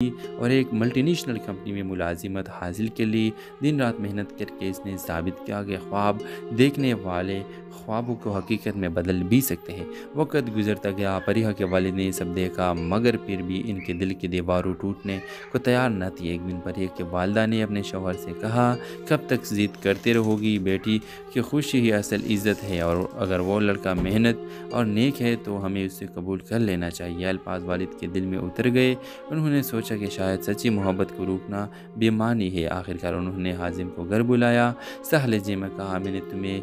اور ایک multi national company میں ملازمت حاصل کے لیے دن رات محنت کر کے اس نے ثابت کیا کہ خواب دیکھنے والے خوابوں کو حقیقت میں بدل بھی سکتے ہیں۔ وقت گزرتا گیا، پریہا کے والد نے یہ سب دیکھا، مگر پھر بھی ان کے دل کی دیواروں ٹوٹنے کو تیار نہ تھی۔ ایک دن پریہا کے والدہ نے اپنے شوہر سے کہا، کب تک ضد کرتے رہو گی؟ بیٹی کی خوشی ہی اصل عزت ہے، اور اگر وہ لڑکا محنت اور نیک ہے تو ہمیں اسے قبول کر لینا چاہیے۔ الفاظ والد کے دل میں اتر گئے۔ انہوں نے سوچا کہ شاید سچی محبت کو روکنا بے معنی ہے۔ آخرکار انہوں نے حازم کو گھر بلایا، سخت لہجے میں کہا، میں نے تمہیں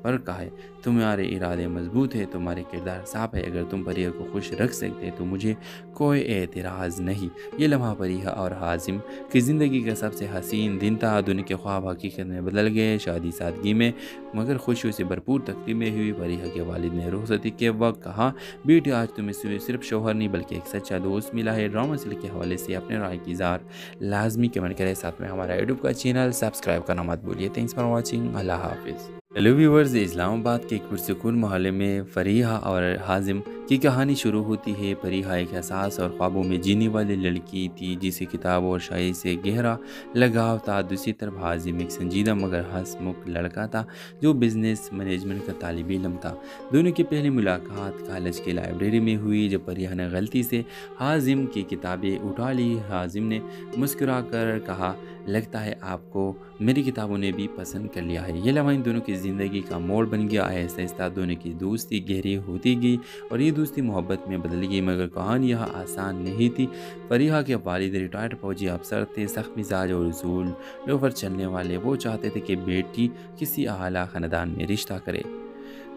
پر کہا ہے، تمہارے ارادے مضبوط ہے، تمہارے کردار صاف ہے، اگر تم پریہا کو خوش رکھ سکتے تو مجھے کوئی اعتراض نہیں۔ یہ لمحہ پریہا اور حازم کی زندگی کا سب سے حسین دن تھا۔ دنیا کے خواب حقیقت میں بدل گئے، شادی سادگی میں مگر خوشیوں سے بھرپور تقریبیں ہوئی۔ پریہا کے والد نے رخصتی کے وقت کہا، بیٹی آج تمہیں صرف شوہر نہیں بلکہ ایک سچا دوست ملا ہے۔ ڈرامہ سیریل کے حوالے سے اپنے رائے کی اظہار لازمی کمنٹ کریں، ساتھ میں ہمارا یوٹیوب کا چینل سبسکرائب کرنا مت بھولیے۔ تھینکس فار واچنگ، اللہ حافظ۔ ہیلو ویورز، اسلام آباد کے ایک پرسکون محلے میں فریحہ اور حازم کی کہانی شروع ہوتی ہے۔ فریحہ ایک حساس اور خوابوں میں جینے والی لڑکی تھی جسے کتاب اور شاعری سے گہرا لگاؤ تھا۔ دوسری طرف حازم ایک سنجیدہ مگر ہنسمکھ لڑکا تھا جو بزنس مینجمنٹ کا طالب علم تھا۔ دونوں کی پہلی ملاقات کالج کی لائبریری میں ہوئی جب فریحہ نے غلطی سے حازم کی کتابیں اٹھا لی۔ حازم نے مسکرا کر کہا، لگتا ہے آپ کو میری کتابوں نے بھی پسند کر لیا ہے۔ یہ لمحہ ان دونوں کی زندگی کا موڑ بن گیا۔ آہستہ آہستہ دونوں کی دوستی گہری ہوتی گئی اور یہ دوستی محبت میں بدل گئی، مگر کہانی یہاں آسان نہیں تھی۔ فریحہ کے والد ریٹائرڈ فوجی افسر تھے، سخت مزاج اور اصول پر چلنے والے۔ وہ چاہتے تھے کہ بیٹی کسی اعلیٰ خاندان میں رشتہ کرے۔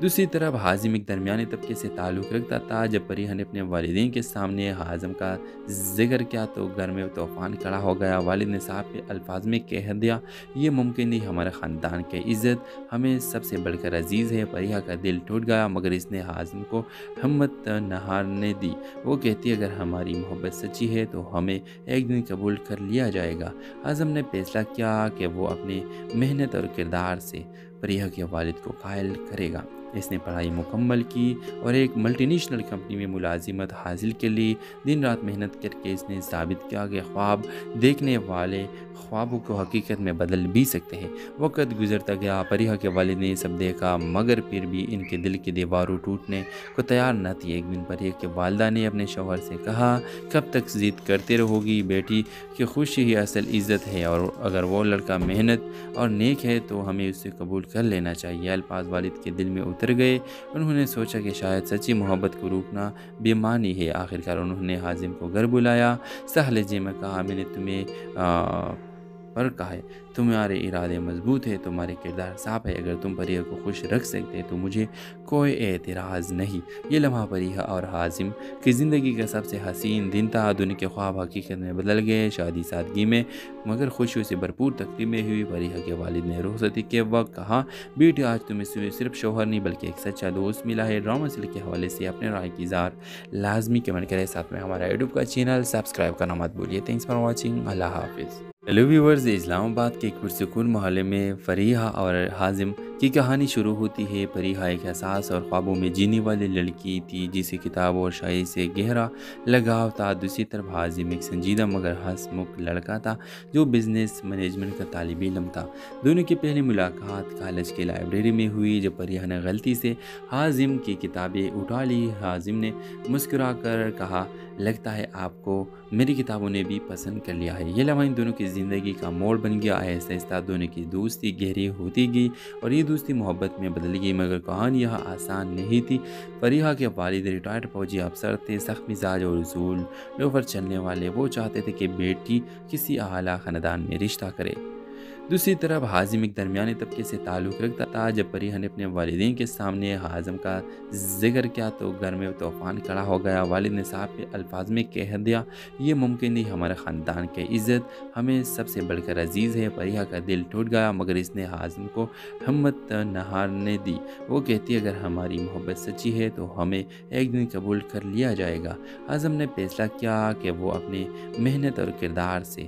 دوسری طرف حازم ایک درمیانی طبقے سے تعلق رکھتا تھا۔ جب فریحہ نے اپنے والدین کے سامنے حازم کا ذکر کیا تو گھر میں طوفان کھڑا ہو گیا۔ والد نے صاف الفاظ میں کہہ دیا، یہ ممکن نہیں، ہمارے خاندان کی عزت ہمیں سب سے بڑھ کر عزیز ہے۔ فریحہ کا دل ٹوٹ گیا، مگر اس نے حازم کو ہمت نہ ہارنے دی۔ وہ کہتی، اگر ہماری محبت سچی ہے تو ہمیں ایک دن قبول کر لیا جائے گا۔ حازم نے فیصلہ کیا کہ وہ اپنی محنت اور کردار سے فریحہ کے والد کو قائل کرے گا۔ اس نے پڑھائی مکمل کی اور ایک ملٹی نیشنل کمپنی میں ملازمت حاصل کے لیے دن رات محنت کر کے اس نے ثابت کیا کہ خواب دیکھنے والے خوابوں کو حقیقت میں بدل بھی سکتے ہیں۔ وقت گزرتا گیا، فریحہ کے والد نے یہ سب دیکھا، مگر پھر بھی ان کے دل کی دیواروں ٹوٹنے کو تیار نہ تھی۔ ایک دن فریحہ کے والدہ نے اپنے شوہر سے کہا، کب تک ضد کرتے رہو گی؟ بیٹی کی خوشی ہی اصل عزت ہے، اور اگر وہ لڑکا محنت اور نیک ہے تو ہمیں اسے قبول کر لینا چاہیے۔ الفاظ والد کے دل میں اتر گئے۔ انہوں نے سوچا کہ شاید سچی محبت کو روکنا بے معنی ہے۔ آخرکار انہوں نے حازم کو گھر بلایا، سخت لہجے میں کہا، میں نے تمہیں پر کہا ہے، تمہارے ارادے مضبوط ہے، تمہارے کردار صاف ہے، اگر تم فریحہ کو خوش رکھ سکتے تو مجھے کوئی اعتراض نہیں۔ یہ لمحہ فریحہ اور حازم کی زندگی کا سب سے حسین دن تھا۔ دنیا کے خواب حقیقت میں بدل گئے، شادی سادگی میں مگر خوشیوں سے بھرپور تقریبیں ہوئی۔ فریحہ کے والد نے رخصتی کے وقت کہا، بیٹی آج تمہیں صرف شوہر نہیں بلکہ ایک سچا دوست ملا ہے۔ ڈرامہ سیریل کے حوالے سے اپنے رائے کی اظہار لازمی کمنٹ کریں، ساتھ میں ہمارا یوٹیوب کا چینل سبسکرائب کرنا مت بھولیے۔ تھینکس فار واچنگ، اللہ حافظ۔ ہیلو ویورز، اسلام آباد کے ایک پرسکون محلے میں فریحہ اور حازم کی کہانی شروع ہوتی ہے۔ فریحہ ایک حساس اور خوابوں میں جینے والی لڑکی تھی جسے کتاب اور شاعری سے گہرا لگاؤ تھا۔ دوسری طرف حازم ایک سنجیدہ مگر ہنسمکھ لڑکا تھا جو بزنس مینجمنٹ کا طالب علم تھا۔ دونوں کی پہلی ملاقات کالج کی لائبریری میں ہوئی جب فریحہ نے غلطی سے حازم کی کتابیں اٹھا لی۔ حازم نے مسکرا کر کہا، لگتا ہے آپ کو میری کتابوں نے بھی پسند کر لیا ہے۔ یہ لمحہ ان دونوں کی زندگی کا موڑ بن گیا۔ آہستہ آہستہ دونوں کی دوستی گہری ہوتی گئی اور یہ دوستی محبت میں بدل گئی، مگر کہانی یہاں آسان نہیں تھی۔ فریحہ کے والد ریٹائرڈ فوجی افسر تھے، سخت مزاج اور اصول پر چلنے والے۔ وہ چاہتے تھے کہ بیٹی کسی اعلیٰ خاندان میں رشتہ کرے۔ دوسری طرف حازم ایک درمیانی طبقے سے تعلق رکھتا تھا۔ جب فریحہ نے اپنے والدین کے سامنے حازم کا ذکر کیا تو گھر میں طوفان کھڑا ہو گیا۔ والد نے صاف الفاظ میں کہہ دیا، یہ ممکن نہیں، ہمارے خاندان کی عزت ہمیں سب سے بڑھ کر عزیز ہے۔ فریحہ کا دل ٹوٹ گیا، مگر اس نے حازم کو ہمت نہ ہارنے دی۔ وہ کہتی، اگر ہماری محبت سچی ہے تو ہمیں ایک دن قبول کر لیا جائے گا۔ حازم نے فیصلہ کیا کہ وہ اپنی محنت اور کردار سے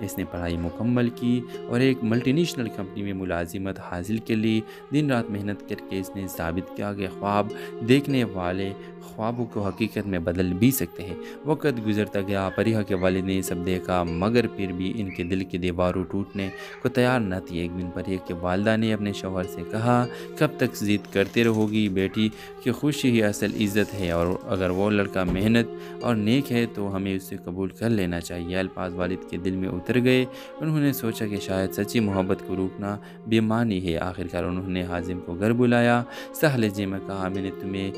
اس نے پڑھائی مکمل کی اور ایک ملٹی نیشنل کمپنی میں ملازمت حاصل کے لی دن رات محنت کر کے اس نے ثابت کیا کہ خواب دیکھنے والے خوابوں کو حقیقت میں بدل بھی سکتے ہیں۔ وقت گزرتا گیا، پریہا کے والد نے یہ سب دیکھا مگر پھر بھی ان کے دل کی دیواروں ٹوٹنے کو تیار نہ تھی۔ ایک دن پریہا کے والدہ نے اپنے شوہر سے کہا، کب تک ضد کرتے رہو گی؟ بیٹی کی خوشی ہی اصل عزت ہے، اور اگر وہ لڑکا محنت اور نیک ہے تو ہمیں اسے قبول کر لینا چاہیے۔ الفاظ والد کے دل میں اتر گئے۔ انہوں نے سوچا کہ شاید سچی محبت کو روکنا بے معنی ہے۔ آخرکار انہوں نے حازم کو گھر بلایا، سخت لہجے میں کہا، میں نے تمہیں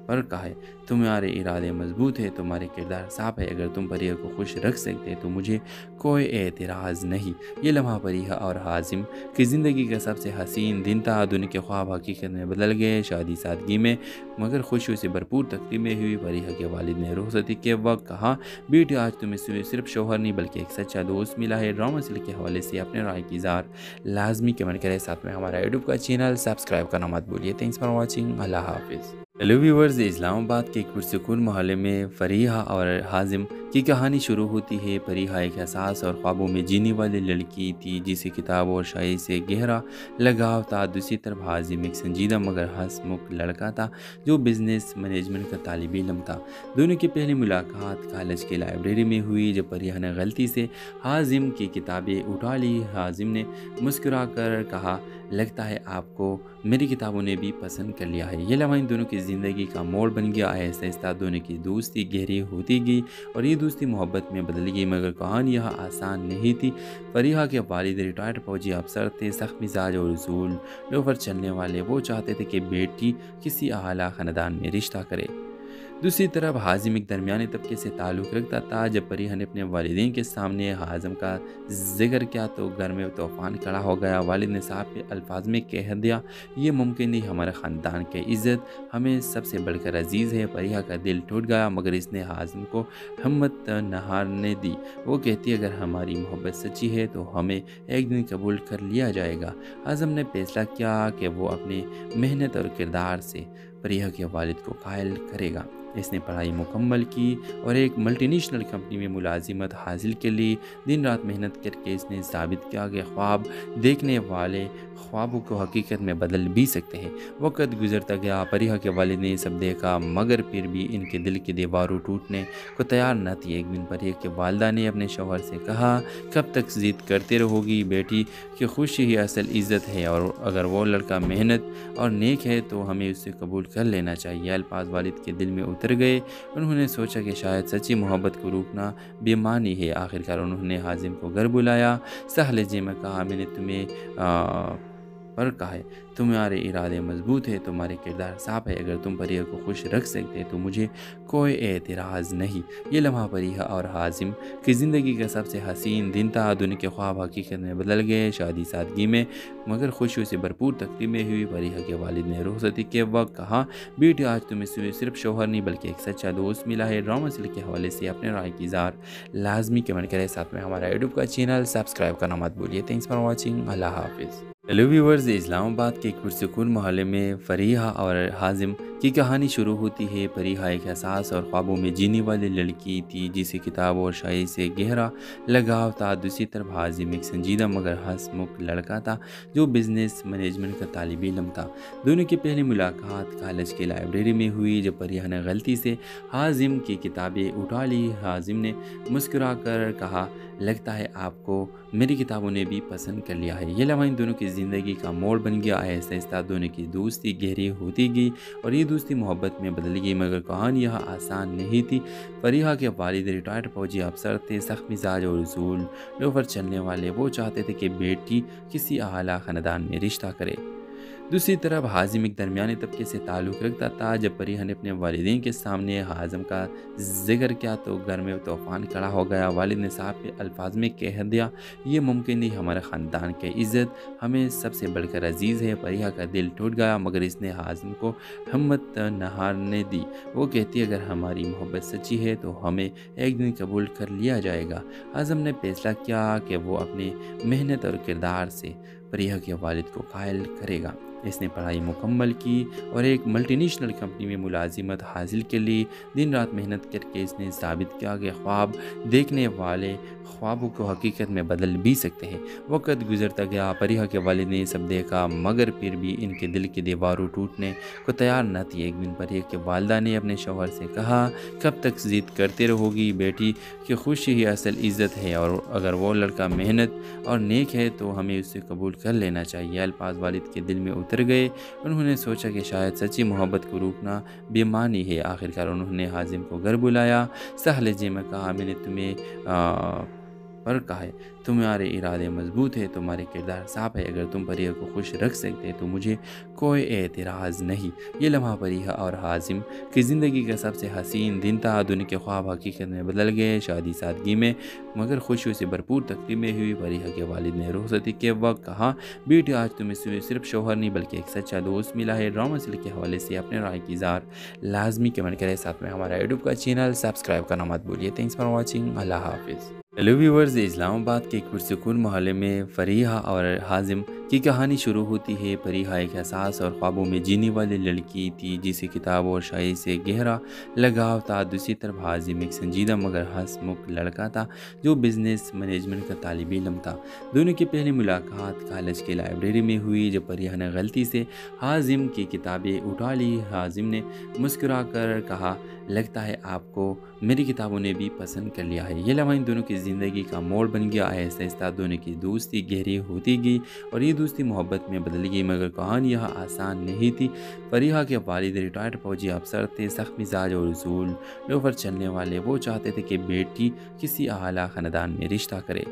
پر کہا ہے، تمہارے ارادے مضبوط ہے، تمہارے کردار صاف ہے، اگر تم پریہا کو خوش رکھ سکتے تو مجھے کوئی اعتراض نہیں۔ یہ لمحہ پریہا اور حازم کی زندگی کا سب سے حسین دن تھا۔ دنیا کے خواب حقیقت میں بدل گئے، شادی سادگی میں مگر خوشیوں سے بھرپور تقریبیں ہوئی۔ پریہا کے والد نے رخصتی کے وقت کہا، بیٹی آج تمہیں صرف شوہر نہیں بلکہ ایک سچا دوست ملا ہے۔ ڈرامہ سیریل کے حوالے سے اپنے رائے کی اظہار لازمی کمنٹ کریں، ساتھ میں ہمارا یوٹیوب کا چینل سبسکرائب کرنا مت بھولیے۔ تھینکس فار واچنگ، اللہ حافظ۔ ہیلو ویورز، اسلام آباد کے ایک پرسکون محلے میں فریحہ اور حازم کی کہانی شروع ہوتی ہے۔ فریحہ ایک حساس اور خوابوں میں جینے والی لڑکی تھی جسے کتاب اور شاعری سے گہرا لگاؤ تھا۔ دوسری طرف حازم ایک سنجیدہ مگر ہنسمکھ لڑکا تھا جو بزنس مینجمنٹ کا طالب علم تھا۔ دونوں کی پہلی ملاقات کالج کی لائبریری میں ہوئی جب فریحہ نے غلطی سے حازم کی کتابیں اٹھا لی۔ حازم نے مسکرا کر کہا، لگتا ہے آپ کو میری کتابوں نے بھی پسند کر لیا ہے۔ یہ لمحہ ان دونوں کی زندگی کا موڑ بن گیا۔ آہستہ آہستہ دونوں کی دوستی گہری ہوتی گئی اور یہ دوستی محبت میں بدل گئی، مگر کہانی یہاں آسان نہیں تھی۔ فریحہ کے والد ریٹائرڈ فوجی افسر تھے، سخت مزاج اور اصول پر چلنے والے۔ وہ چاہتے تھے کہ بیٹی کسی اعلیٰ خاندان میں رشتہ کرے۔ دوسری طرف حازم ایک درمیانی طبقے سے تعلق رکھتا تھا۔ جب فریحہ نے اپنے والدین کے سامنے حازم کا ذکر کیا تو گھر میں طوفان کھڑا ہو گیا۔ والد نے صاف الفاظ میں کہہ دیا، یہ ممکن نہیں، ہمارے خاندان کی عزت ہمیں سب سے بڑھ کر عزیز ہے۔ فریحہ کا دل ٹوٹ گیا مگر اس نے حازم کو ہمت نہ ہارنے دی۔ وہ کہتی، اگر ہماری محبت سچی ہے تو ہمیں ایک دن قبول کر لیا جائے گا۔ حازم نے فیصلہ کیا کہ وہ اپنی محنت اور کردار سے فریحہ کے والد کو قائل کرے گا۔ اس نے پڑھائی مکمل کی اور ایک ملٹی نیشنل کمپنی میں ملازمت حاصل کے لی دن رات محنت کر کے اس نے ثابت کیا کہ خواب دیکھنے والے خوابوں کو حقیقت میں بدل بھی سکتے ہیں۔ وقت گزرتا گیا، فریحہ کے والد نے یہ سب دیکھا مگر پھر بھی ان کے دل کی دیواروں ٹوٹنے کو تیار نہ تھی۔ ایک دن فریحہ کے والدہ نے اپنے شوہر سے کہا، کب تک ضد کرتے رہو گی؟ بیٹی کی خوشی ہی اصل عزت ہے، اور اگر وہ لڑکا محنت اور نیک ہے تو ہمیں اسے قبول کر لینا چاہیے۔ الفاظ والد کے دل میں اتر گئے۔ انہوں نے سوچا کہ شاید سچی محبت کو روکنا بے معنی ہے۔ آخرکار انہوں نے حازم کو گھر بلایا، سخت لہجے میں کہا، میں نے تمہیں پر کہا ہے، تمہارے ارادے مضبوط ہے، تمہارے کردار صاف ہے، اگر تم فریحہ کو خوش رکھ سکتے تو مجھے کوئی اعتراض نہیں۔ یہ لمحہ فریحہ اور حازم کی زندگی کا سب سے حسین دن تھا۔ دنیا کے خواب حقیقت میں بدل گئے، شادی سادگی میں مگر خوشیوں سے بھرپور تقریبیں ہوئی۔ فریحہ کے والد نے رخصتی کے وقت کہا، بیٹی آج تمہیں صرف شوہر نہیں بلکہ ایک سچا دوست ملا ہے۔ ڈرامہ سیریل کے حوالے سے اپنے رائے کی اظہار لازمی کمنٹ کریں، ساتھ میں ہمارا یوٹیوب کا چینل سبسکرائب کرنا مت بھولیے۔ تھینکس فار واچنگ، اللہ حافظ۔ ہیلو ویورز، اسلام آباد کے ایک پرسکون محلے میں فریحہ اور حازم کی کہانی شروع ہوتی ہے۔ فریحہ ایک حساس اور خوابوں میں جینے والی لڑکی تھی جسے کتاب اور شاعری سے گہرا لگاؤ تھا۔ دوسری طرف حازم ایک سنجیدہ مگر ہنسمکھ لڑکا تھا جو بزنس مینجمنٹ کا طالب علم تھا۔ دونوں کی پہلی ملاقات کالج کی لائبریری میں ہوئی جب فریحہ نے غلطی سے حازم کی کتابیں اٹھا لی۔ حازم نے مسکرا کر کہا، لگتا ہے آپ کو میری کتابوں نے بھی پسند کر لیا ہے۔ یہ لمحہ ان دونوں کی زندگی کا موڑ بن گیا۔ آہستہ آہستہ دونوں کی دوستی گہری ہوتی گئی اور یہ دوستی محبت میں بدل گئی، مگر کہانی یہاں آسان نہیں تھی۔ فریحہ کے والد ریٹائرڈ فوجی افسر تھے، سخت مزاج اور اصول پر چلنے والے۔ وہ چاہتے تھے کہ بیٹی کسی اعلیٰ خاندان میں رشتہ کرے۔ دوسری طرف حازم ایک درمیانی طبقے سے تعلق رکھتا تھا۔ جب فریحہ نے اپنے والدین کے سامنے حازم کا ذکر کیا تو گھر میں طوفان کھڑا ہو گیا۔ والد نے صاف الفاظ میں کہہ دیا، یہ ممکن نہیں، ہمارے خاندان کی عزت ہمیں سب سے بڑھ کر عزیز ہے۔ فریحہ کا دل ٹوٹ گیا مگر اس نے حازم کو ہمت نہ ہارنے دی۔ وہ کہتی، اگر ہماری محبت سچی ہے تو ہمیں ایک دن قبول کر لیا جائے گا۔ حازم نے فیصلہ کیا کہ وہ اپنی محنت اور کردار سے فریحہ کے والد کو قائل کرے گا۔ اس نے پڑھائی مکمل کی اور ایک ملٹی نیشنل کمپنی میں ملازمت حاصل کے لی دن رات محنت کر کے اس نے ثابت کیا کہ خواب دیکھنے والے خوابوں کو حقیقت میں بدل بھی سکتے ہیں۔ وقت گزرتا گیا، پریہا کے والد نے یہ سب دیکھا، مگر پھر بھی ان کے دل کی دیواروں ٹوٹنے کو تیار نہ تھی۔ ایک دن پریہا کے والدہ نے اپنے شوہر سے کہا، کب تک ضد کرتے رہو گی بیٹی، کہ خوشی ہی اصل عزت ہے، اور اگر وہ لڑکا محنت اور نیک ہے تو ہمیں اسے قبول کر لینا چاہیے۔ الفاظ والد کے دل میں اتر گئے۔ انہوں نے سوچا کہ شاید سچی محبت کو روکنا بے معنی ہے۔ آخرکار انہوں نے حازم کو گھر بلایا۔ سہل جی میں کہا، میں نے تمہیں پر کہا ہے، تمہارے ارادے مضبوط ہے، تمہارے کردار صاف ہے، اگر تم پریہا کو خوش رکھ سکتے تو مجھے کوئی اعتراض نہیں۔ یہ لمحہ پریہا اور حازم کی زندگی کا سب سے حسین دن تھا۔ دنیا کے خواب حقیقت میں بدل گئے، شادی سادگی میں مگر خوشیوں سے بھرپور تقریبیں ہوئی۔ پریہا کے والد نے رخصتی کے وقت کہا، بیٹی آج تمہیں صرف شوہر نہیں بلکہ ایک سچا دوست ملا ہے۔ ڈرامہ سیریل کے حوالے سے اپنے رائے کی اظہار لازمی کمنٹ کریں، ساتھ میں ہمارا یوٹیوب کا چینل سبسکرائب کرنا مت بھولیے۔ تھینکس فار واچنگ، اللہ حافظ۔ ہیلو ویورز، اسلام آباد کے ایک پرسکون محلے میں فریحہ اور حازم کی کہانی شروع ہوتی ہے۔ فریحہ ایک حساس اور خوابوں میں جینے والی لڑکی تھی جسے کتاب اور شاعری سے گہرا لگاؤ تھا۔ دوسری طرف حازم ایک سنجیدہ مگر ہنسمکھ لڑکا تھا جو بزنس مینجمنٹ کا طالب علم تھا۔ دونوں کی پہلی ملاقات کالج کی لائبریری میں ہوئی جب فریحہ نے غلطی سے حازم کی کتابیں اٹھا لی۔ حازم نے مسکرا کر کہا، لگتا ہے آپ کو میری کتابوں نے بھی پسند کر لیا ہے۔ یہ لمحہ ان دونوں کی زندگی کا موڑ بن گیا۔ آہستہ آہستہ دونوں کی دوستی گہری ہوتی گئی اور یہ دوستی محبت میں بدل گئی، مگر کہانی یہاں آسان نہیں تھی۔ فریحہ کے والد ریٹائرڈ فوجی افسر تھے، سخت مزاج اور اصول پر چلنے والے۔ وہ چاہتے تھے کہ بیٹی کسی اعلیٰ خاندان میں رشتہ کرے۔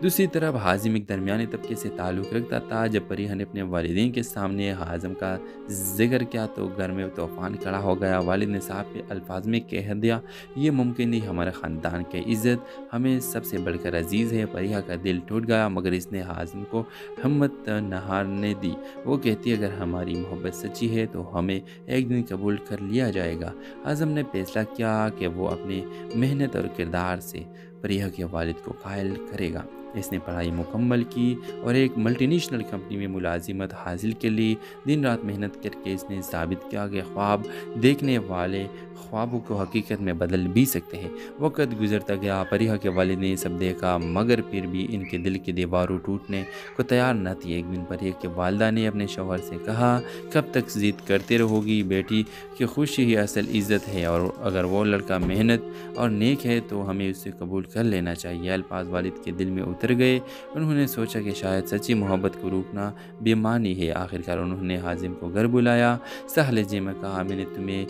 دوسری طرف حازم ایک درمیانی طبقے سے تعلق رکھتا تھا۔ جب فریحہ نے اپنے والدین کے سامنے حازم کا ذکر کیا تو گھر میں طوفان کھڑا ہو گیا۔ والد نے صاف الفاظ میں کہہ دیا، یہ ممکن نہیں، ہمارے خاندان کی عزت ہمیں سب سے بڑھ کر عزیز ہے۔ فریحہ کا دل ٹوٹ گیا، مگر اس نے حازم کو ہمت نہ ہارنے دی۔ وہ کہتی، اگر ہماری محبت سچی ہے تو ہمیں ایک دن قبول کر لیا جائے گا۔ حازم نے فیصلہ کیا کہ وہ اپنی محنت اور کردار سے فریحہ کے والد کو قائل کرے گا۔ اس نے پڑھائی مکمل کی اور ایک ملٹی نیشنل کمپنی میں ملازمت حاصل کے لی دن رات محنت کر کے اس نے ثابت کیا کہ خواب دیکھنے والے خوابوں کو حقیقت میں بدل بھی سکتے ہیں۔ وقت گزرتا گیا، فریحہ کے والد نے یہ سب دیکھا، مگر پھر بھی ان کے دل کی دیواروں ٹوٹنے کو تیار نہ تھی۔ ایک دن فریحہ کے والدہ نے اپنے شوہر سے کہا، کب تک ضد کرتے رہو گی بیٹی، کہ خوشی ہی اصل عزت ہے، اور اگر وہ لڑکا محنت اور نیک ہے تو ہمیں اسے قبول کر لینا چاہیے۔ الفاظ والد کے دل میں اتر گئے۔ انہوں نے سوچا کہ شاید سچی محبت کو روکنا بے معنی ہے۔ آخرکار انہوں نے حازم کو گھر بلایا۔ سہل جی میں کہا، میں نے تمہیں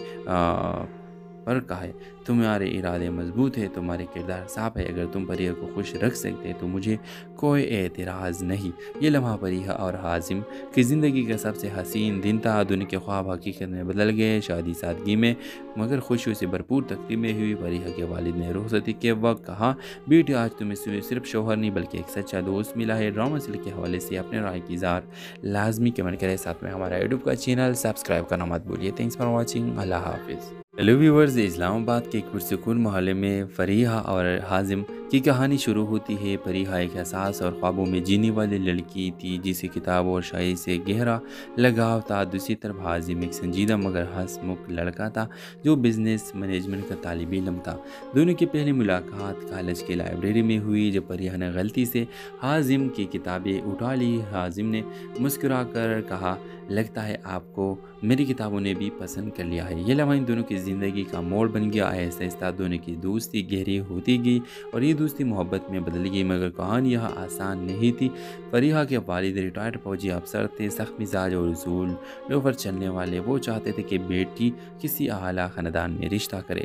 پر کہا ہے، تمہارے ارادے مضبوط ہے، تمہارے کردار صاف ہے، اگر تم فریحہ کو خوش رکھ سکتے تو مجھے کوئی اعتراض نہیں۔ یہ لمحہ فریحہ اور حازم کی زندگی کا سب سے حسین دن تھا۔ دنیا کے خواب حقیقت میں بدل گئے، شادی سادگی میں مگر خوشیوں سے بھرپور تقریبیں ہوئی۔ فریحہ کے والد نے رخصتی کے وقت کہا، بیٹی آج تمہیں صرف شوہر نہیں بلکہ ایک سچا دوست ملا ہے۔ ڈرامہ سیریل کے حوالے سے اپنے رائے کی اظہار لازمی کمنٹ کریں، ساتھ میں ہمارا یوٹیوب کا چینل سبسکرائب کرنا مت بھولیے۔ تھینکس فار واچنگ، اللہ حافظ۔ ہیلو ویورز، اسلام آباد کے ایک پرسکون محلے میں فریحہ اور حازم کی کہانی شروع ہوتی ہے۔ فریحہ ایک حساس اور خوابوں میں جینے والی لڑکی تھی جسے کتاب اور شاعری سے گہرا لگاؤ تھا۔ دوسری طرف حازم ایک سنجیدہ مگر ہنسمکھ لڑکا تھا جو بزنس مینجمنٹ کا طالب علم تھا۔ دونوں کی پہلی ملاقات کالج کی لائبریری میں ہوئی جب فریحہ نے غلطی سے حازم کی کتابیں اٹھا لی۔ حازم نے مسکرا کر کہا، لگتا ہے آپ کو میری کتابوں نے بھی پسند کر لیا ہے۔ یہ لمحہ ان دونوں کی زندگی کا موڑ بن گیا۔ آہستہ آہستہ دونوں کی دوستی گہری ہوتی گئی اور یہ دوستی محبت میں بدل گئی، مگر کہانی یہاں آسان نہیں تھی۔ فریحہ کے والد ریٹائرڈ فوجی افسر تھے، سخت مزاج اور اصول پر چلنے والے۔ وہ چاہتے تھے کہ بیٹی کسی اعلیٰ خاندان میں رشتہ کرے۔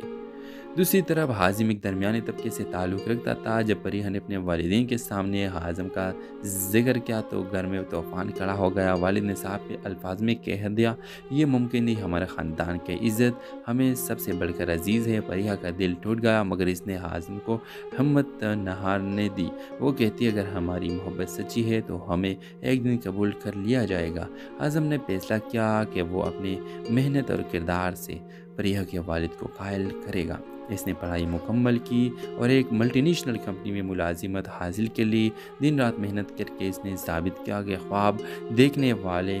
دوسری طرف حازم ایک درمیانی طبقے سے تعلق رکھتا تھا۔ جب فریحہ نے اپنے والدین کے سامنے حازم کا ذکر کیا تو گھر میں طوفان کھڑا ہو گیا۔ والد نے صاف الفاظ میں کہہ دیا، یہ ممکن نہیں، ہمارے خاندان کی عزت ہمیں سب سے بڑھ کر عزیز ہے۔ فریحہ کا دل ٹوٹ گیا، مگر اس نے حازم کو ہمت نہ ہارنے دی۔ وہ کہتی، اگر ہماری محبت سچی ہے تو ہمیں ایک دن قبول کر لیا جائے گا۔ حازم نے فیصلہ کیا کہ وہ اپنی محنت اور کردار سے فریحہ کے والد کو قائل کرے گا۔ اس نے پڑھائی مکمل کی اور ایک ملٹی نیشنل کمپنی میں ملازمت حاصل کے لی دن رات محنت کر کے اس نے ثابت کیا کہ خواب دیکھنے والے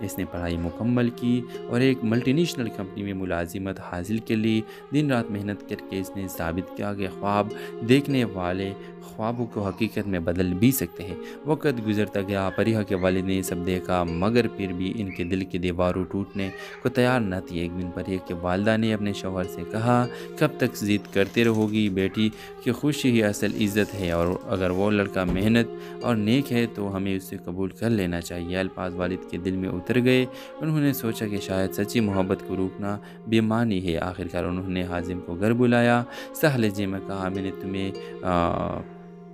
اس نے پڑھائی مکمل کی اور ایک ملٹی نیشنل کمپنی میں ملازمت حاصل کے لیے دن رات محنت کر کے اس نے ثابت کیا کہ خواب دیکھنے والے خوابوں کو حقیقت میں بدل بھی سکتے ہیں۔ وقت گزرتا گیا، پریہا کے والد نے یہ سب دیکھا، مگر پھر بھی ان کے دل کی دیواروں ٹوٹنے کو تیار نہ تھی۔ ایک دن پریہا کے والدہ نے اپنے شوہر سے کہا، کب تک ضد کرتے رہو گی؟ بیٹی کی خوشی ہی اصل عزت ہے، اور اگر وہ لڑکا محنت اور نیک ہے تو ہمیں اسے قبول کر لینا چاہیے۔ الفاظ والد کے دل میں اتر گئے۔ انہوں نے سوچا کہ شاید سچی محبت کو روکنا بے معنی ہے۔ آخرکار انہوں نے حازم کو گھر بلایا، سہ لہجے میں کہا، میں نے تمہیں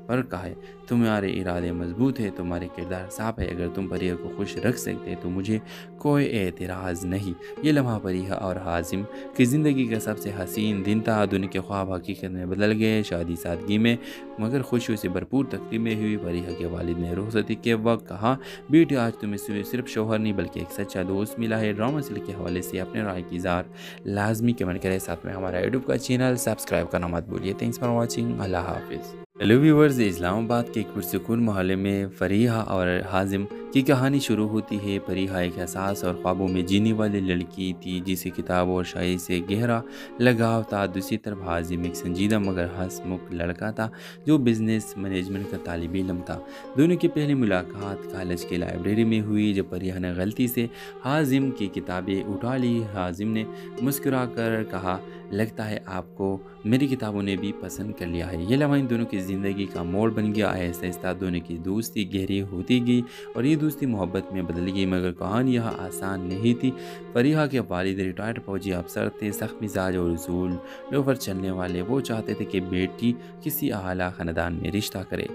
پر کہا ہے، تمہارے ارادے مضبوط ہے، تمہارے کردار صاف ہے، اگر تم پریہا کو خوش رکھ سکتے تو مجھے کوئی اعتراض نہیں۔ یہ لمحہ پریہا اور حازم کی زندگی کا سب سے حسین دن تھا۔ دنیا کے خواب حقیقت میں بدل گئے، شادی سادگی میں مگر خوشیوں سے بھرپور تقریبیں ہوئی۔ پریہا کے والد نے رخصتی کے وقت کہا، بیٹی آج تمہیں صرف شوہر نہیں بلکہ ایک سچا دوست ملا ہے۔ ڈرامہ سیریل کے حوالے سے اپنے رائے کی اظہار لازمی کمنٹ کریں، ساتھ میں ہمارا یوٹیوب کا چینل سبسکرائب کرنا مت بھولیے۔ تھینکس فار واچنگ، اللہ حافظ۔ ہیلو ویورز، اسلام آباد کے ایک پرسکون محلے میں فریحہ اور حازم کی کہانی شروع ہوتی ہے۔ فریحہ ایک حساس اور خوابوں میں جینے والی لڑکی تھی جسے کتاب اور شاعری سے گہرا لگاؤ تھا۔ دوسری طرف حازم ایک سنجیدہ مگر ہنسمکھ لڑکا تھا جو بزنس مینجمنٹ کا طالب علم تھا۔ دونوں کی پہلی ملاقات کالج کی لائبریری میں ہوئی جب فریحہ نے غلطی سے حازم کی کتابیں اٹھا لی۔ حازم نے مسکرا کر کہا، لگتا ہے آپ کو میری کتابوں نے بھی پسند کر لیا ہے۔ یہ لمحہ ان دونوں کی زندگی کا موڑ بن گیا۔ آہستہ آہستہ دونوں کی دوستی گہری ہوتی گئی اور یہ دوستی محبت میں بدل گئی، مگر کہانی یہاں آسان نہیں تھی۔ فریحہ کے والد ریٹائرڈ فوجی افسر تھے، سخت مزاج اور اصول پر چلنے والے۔ وہ چاہتے تھے کہ بیٹی کسی اعلیٰ خاندان میں رشتہ کرے۔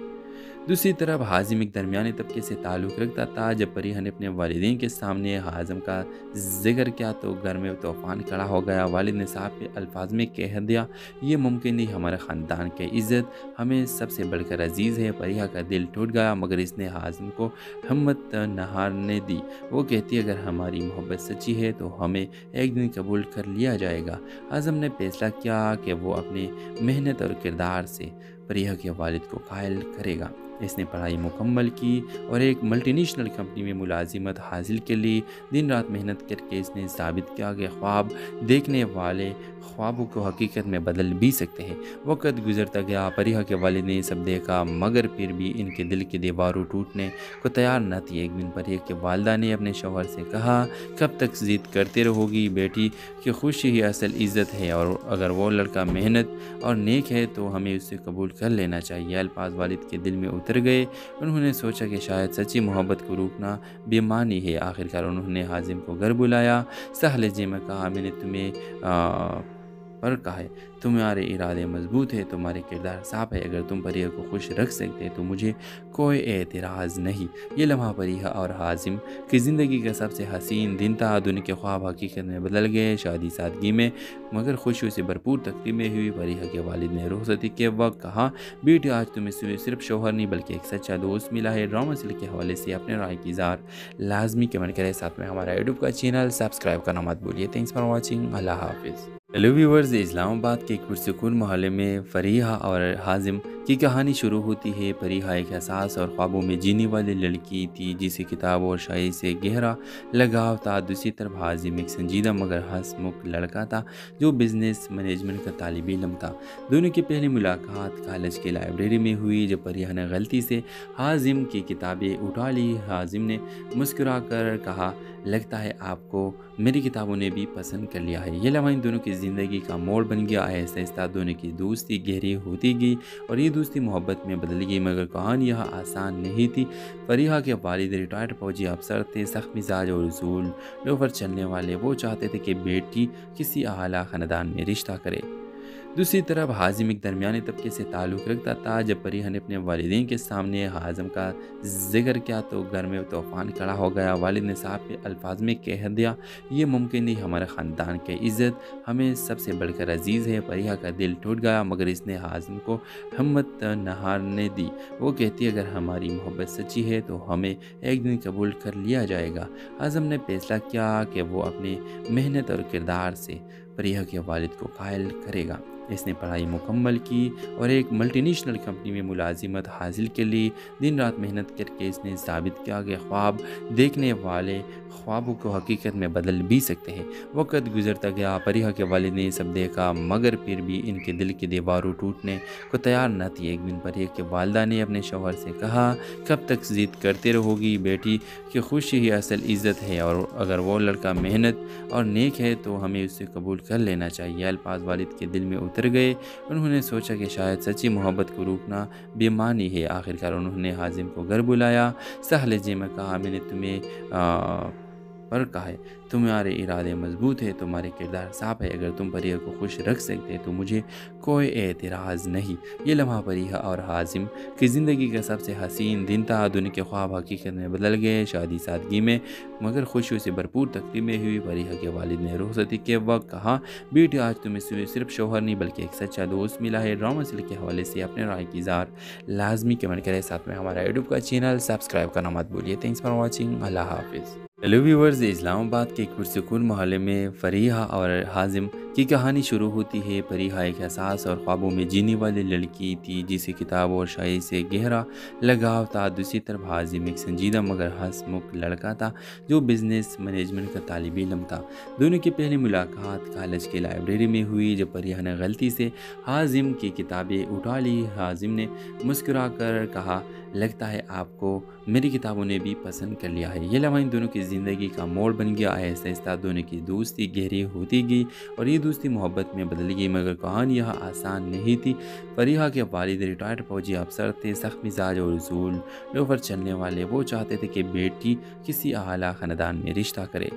دوسری طرف حازم ایک درمیانی طبقے سے تعلق رکھتا تھا۔ جب فریحہ نے اپنے والدین کے سامنے حازم کا ذکر کیا تو گھر میں طوفان کھڑا ہو گیا۔ والد نے صاف الفاظ میں کہہ دیا، یہ ممکن نہیں، ہمارے خاندان کی عزت ہمیں سب سے بڑھ کر عزیز ہے۔ فریحہ کا دل ٹوٹ گیا، مگر اس نے حازم کو ہمت نہ ہارنے دی۔ وہ کہتی، اگر ہماری محبت سچی ہے تو ہمیں ایک دن قبول کر لیا جائے گا۔ حازم نے فیصلہ کیا کہ وہ اپنی محنت اور کردار سے فریحہ کے والد کو قائل کرے گا۔ اس نے پڑھائی مکمل کی اور ایک ملٹی نیشنل کمپنی میں ملازمت حاصل کے لیے دن رات محنت کر کے اس نے ثابت کیا کہ خواب دیکھنے والے خوابوں کو حقیقت میں بدل بھی سکتے ہیں۔ وقت گزرتا گیا، فریحہ کے والد نے یہ سب دیکھا، مگر پھر بھی ان کے دل کی دیواروں ٹوٹنے کو تیار نہ تھی۔ ایک دن فریحہ کے والدہ نے اپنے شوہر سے کہا، کب تک ضد کرتے رہو گی؟ بیٹی کی خوشی ہی اصل عزت ہے، اور اگر وہ لڑکا محنت اور نیک ہے تو ہمیں اسے قبول کر لینا چاہیے۔ الفاظ والد کے دل میں اتر گئے۔ انہوں نے سوچا کہ شاید سچی محبت کو روکنا بے معنی ہے۔ آخرکار انہوں نے حازم کو گھر بلایا، سہ لہجے میں کہا، میں نے تمہیں پر کہا ہے، تمہارے ارادے مضبوط ہے، تمہارے کردار صاف ہے، اگر تم فریحہ کو خوش رکھ سکتے تو مجھے کوئی اعتراض نہیں۔ یہ لمحہ فریحہ اور حازم کی زندگی کا سب سے حسین دن تھا۔ دنیا کے خواب حقیقت میں بدل گئے، شادی سادگی میں مگر خوشیوں سے بھرپور تقریبیں ہوئی۔ فریحہ کے والد نے رخصتی کے وقت کہا، بیٹی آج تمہیں صرف شوہر نہیں بلکہ ایک سچا دوست ملا ہے۔ ڈرامہ سیریل کے حوالے سے اپنے رائے کی اظہار لازمی کمنٹ کریں، ساتھ میں ہمارا یوٹیوب کا چینل سبسکرائب کرنا مت بھولیے۔ تھینکس فار واچنگ، اللہ حافظ۔ ہیلو ویورز، اسلام آباد کے ایک پرسکون محلے میں فریحہ اور حازم کی کہانی شروع ہوتی ہے۔ فریحہ ایک حساس اور خوابوں میں جینے والی لڑکی تھی جسے کتاب اور شاعری سے گہرا لگاؤ تھا۔ دوسری طرف حازم ایک سنجیدہ مگر ہنسمکھ لڑکا تھا جو بزنس مینجمنٹ کا طالب علم تھا۔ دونوں کی پہلی ملاقات کالج کی لائبریری میں ہوئی جب فریحہ نے غلطی سے حازم کی کتابیں اٹھا لی۔ حازم نے مسکرا کر کہا، لگتا ہے آپ کو میری کتابوں نے بھی پسند کر لیا ہے۔ یہ لمحہ ان دونوں کی زندگی کا موڑ بن گیا۔ آہستہ آہستہ دونوں کی دوستی گہری ہوتی گئی اور یہ دوستی محبت میں بدل گئی، مگر کہانی یہاں آسان نہیں تھی۔ فریحہ کے والد ریٹائرڈ فوجی افسر تھے، سخت مزاج اور اصول پر چلنے والے۔ وہ چاہتے تھے کہ بیٹی کسی اعلیٰ خاندان میں رشتہ کرے۔ دوسری طرف حازم ایک درمیانی طبقے سے تعلق رکھتا تھا۔ جب فریحہ نے اپنے والدین کے سامنے حازم کا ذکر کیا تو گھر میں طوفان کھڑا ہو گیا۔ والد نے صاف الفاظ میں کہہ دیا، یہ ممکن نہیں، ہمارے خاندان کی عزت ہمیں سب سے بڑھ کر عزیز ہے۔ فریحہ کا دل ٹوٹ گیا، مگر اس نے حازم کو ہمت نہ ہارنے دی۔ وہ کہتی، اگر ہماری محبت سچی ہے تو ہمیں ایک دن قبول کر لیا جائے گا۔ حازم نے فیصلہ کیا کہ وہ اپنی محنت اور کردار سے فریحہ کے والد کو قائل کرے گا۔ اس نے پڑھائی مکمل کی اور ایک ملٹی نیشنل کمپنی میں ملازمت حاصل کے لی دن رات محنت کر کے اس نے ثابت کیا کہ خواب دیکھنے والے خوابوں کو حقیقت میں بدل بھی سکتے ہیں۔ وقت گزرتا گیا، پریہا کے والد نے یہ سب دیکھا مگر پھر بھی ان کے دل کی دیواروں ٹوٹنے کو تیار نہ تھی۔ ایک دن پریہا کے والدہ نے اپنے شوہر سے کہا، کب تک ضد کرتے رہو گی؟ بیٹی کی خوشی ہی اصل عزت ہے، اور اگر وہ لڑکا محنت اور نیک ہے تو ہمیں اسے قبول کر لینا چاہیے۔ الفاظ والد کے دل میں اتر گئے۔ انہوں نے سوچا کہ شاید سچی محبت کو روکنا بے معنی ہے۔ آخرکار انہوں نے حازم کو گھر بلایا، سہ لہجے میں کہا، میں نے تمہیں پر کہا ہے، تمہارے ارادے مضبوط ہے، تمہارے کردار صاف ہے، اگر تم پریہا کو خوش رکھ سکتے تو مجھے کوئی اعتراض نہیں۔ یہ لمحہ پریہا اور حازم کی زندگی کا سب سے حسین دن تھا۔ دنیا کے خواب حقیقت میں بدل گئے، شادی سادگی میں مگر خوشیوں سے بھرپور تقریبیں ہوئی۔ پریہا کے والد نے رخصتی کے وقت کہا، بیٹی آج تمہیں صرف شوہر نہیں بلکہ ایک سچا دوست ملا ہے۔ ڈرامہ سیریل کے حوالے سے اپنے رائے کی اظہار لازمی کمنٹ کریں، ساتھ میں ہمارا یوٹیوب کا چینل سبسکرائب کرنا مت بھولیے۔ تھینکس فار واچنگ، اللہ حافظ۔ ہیلو ویورز، اسلام آباد کے ایک پرسکون محلے میں فریحہ اور حازم کی کہانی شروع ہوتی ہے۔ فریحہ ایک حساس اور خوابوں میں جینے والی لڑکی تھی جسے کتاب اور شاعری سے گہرا لگاؤ تھا۔ دوسری طرف حازم ایک سنجیدہ مگر ہنسمکھ لڑکا تھا جو بزنس مینجمنٹ کا طالب علم تھا۔ دونوں کی پہلی ملاقات کالج کی لائبریری میں ہوئی جب فریحہ نے غلطی سے حازم کی کتابیں اٹھا لی۔ حازم نے مسکرا کر کہا، لگتا ہے آپ کو میری کتابوں نے بھی پسند کر لیا ہے۔ یہ لمحہ ان دونوں کی زندگی کا موڑ بن گیا۔ آہستہ آہستہ دونوں کی دوستی گہری ہوتی گئی اور یہ دوستی محبت میں بدل گئی، مگر کہانی یہاں آسان نہیں تھی۔ فریحہ کے والد ریٹائرڈ فوجی افسر تھے، سخت مزاج اور اصول پر چلنے والے۔ وہ چاہتے تھے کہ بیٹی کسی اعلیٰ خاندان میں رشتہ کرے۔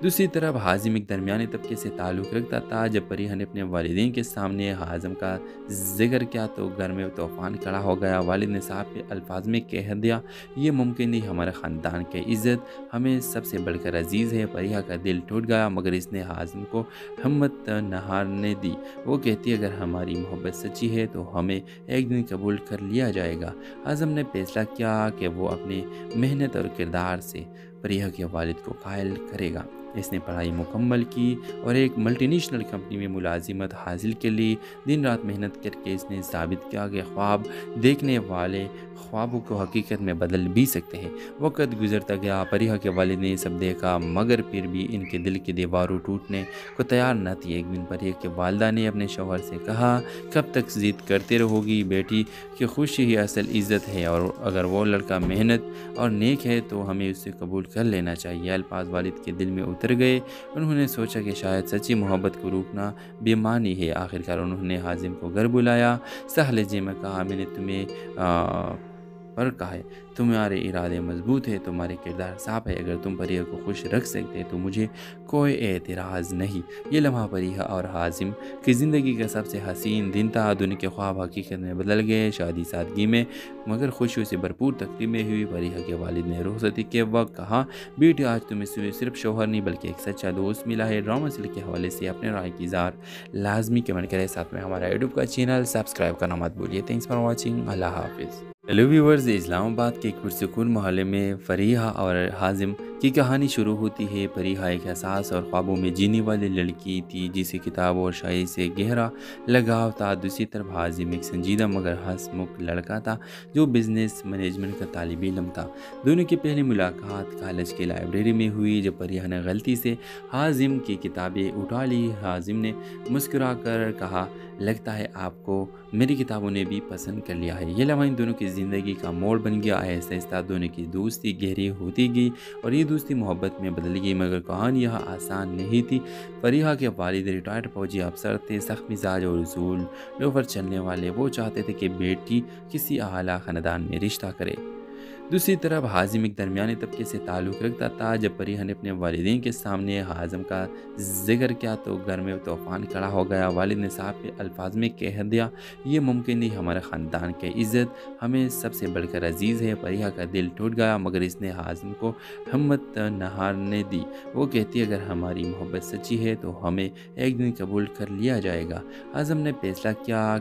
دوسری طرف حازم ایک درمیانی طبقے سے تعلق رکھتا تھا۔ جب فریحہ نے اپنے والدین کے سامنے حازم کا ذکر کیا تو گھر میں طوفان کھڑا ہو گیا۔ والد نے صاف الفاظ میں کہہ دیا، یہ ممکن نہیں، ہمارے خاندان کی عزت ہمیں سب سے بڑھ کر عزیز ہے۔ فریحہ کا دل ٹوٹ گیا مگر اس نے حازم کو ہمت نہ ہارنے دی۔ وہ کہتی، اگر ہماری محبت سچی ہے تو ہمیں ایک دن قبول کر لیا جائے گا۔ حازم نے فیصلہ کیا کہ وہ اپنی محنت اور کردار سے فریحہ کے والد کو قائل کرے گا۔ اس نے پڑھائی مکمل کی اور ایک ملٹی نیشنل کمپنی میں ملازمت حاصل کے لی دن رات محنت کر کے اس نے ثابت کیا کہ خواب دیکھنے والے خوابوں کو حقیقت میں بدل بھی سکتے ہیں۔ وقت گزرتا گیا، فریحہ کے والد نے یہ سب دیکھا مگر پھر بھی ان کے دل کی دیواروں ٹوٹنے کو تیار نہ تھی۔ ایک دن فریحہ کے والدہ نے اپنے شوہر سے کہا، کب تک ضد کرتے رہو گی؟ بیٹی کی خوشی ہی اصل عزت ہے، اور اگر وہ لڑکا محنت اور نیک ہے تو ہمیں اسے قبول کر لینا چاہیے۔ الفاظ والد کے دل میں اتر گئے۔ انہوں نے سوچا کہ شاید سچی محبت کو روکنا بے معنی ہے۔ آخرکار انہوں نے حازم کو گھر بلایا، سہ لہجے میں کہا، میں نے تمہیں پر کہا ہے، تمہارے ارادے مضبوط ہے، تمہارے کردار صاف ہے، اگر تم فریحہ کو خوش رکھ سکتے تو مجھے کوئی اعتراض نہیں۔ یہ لمحہ فریحہ اور حازم کی زندگی کا سب سے حسین دن تھا۔ دنیا کے خواب حقیقت میں بدل گئے، شادی سادگی میں مگر خوشیوں سے بھرپور تقریبیں ہوئی۔ فریحہ کے والد نے رخصتی کے وقت کہا، بیٹی آج تمہیں صرف شوہر نہیں بلکہ ایک سچا دوست ملا ہے۔ ڈرامہ سیریل کے حوالے سے اپنے رائے کی اظہار لازمی کمنٹ کریں، ساتھ میں ہمارا یوٹیوب کا چینل سبسکرائب کرنا مت بھولیے۔ تھینکس فار واچنگ، اللہ حافظ۔ ہیلو ویورز، اسلام آباد کے ایک پرسکون محلے میں فریحہ اور حازم کی کہانی شروع ہوتی ہے۔ فریحہ ایک حساس اور خوابوں میں جینے والی لڑکی تھی جسے کتاب اور شاعری سے گہرا لگاؤ تھا۔ دوسری طرف حازم ایک سنجیدہ مگر ہنسمکھ لڑکا تھا جو بزنس مینجمنٹ کا طالب علم تھا۔ دونوں کی پہلی ملاقات کالج کی لائبریری میں ہوئی جب فریحہ نے غلطی سے حازم کی کتابیں اٹھا لی۔ حازم نے مسکرا کر کہا، لگتا ہے آپ کو میری کتابوں نے بھی پسند کر لیا ہے۔ یہ لمحہ ان دونوں کی زندگی کا موڑ بن گیا۔ آہستہ آہستہ دونوں کی دوستی گہری ہوتی گئی اور یہ دوستی محبت میں بدل گئی، مگر کہانی یہاں آسان نہیں تھی۔ فریحہ کے والد ریٹائرڈ فوجی افسر تھے، سخت مزاج اور اصول پر چلنے والے۔ وہ چاہتے تھے کہ بیٹی کسی اعلیٰ خاندان میں رشتہ کرے۔ دوسری طرف حازم ایک درمیانی طبقے سے تعلق رکھتا تھا۔ جب فریحہ نے اپنے والدین کے سامنے حازم کا ذکر کیا تو گھر میں طوفان کھڑا ہو گیا۔ والد نے صاف الفاظ میں کہہ دیا، یہ ممکن نہیں، ہمارے خاندان کی عزت ہمیں سب سے بڑھ کر عزیز ہے۔ فریحہ کا دل ٹوٹ گیا مگر اس نے حازم کو ہمت نہ ہارنے دی۔ وہ کہتی، اگر ہماری محبت سچی ہے تو ہمیں ایک دن قبول کر لیا جائے گا۔ حازم نے فیصلہ کیا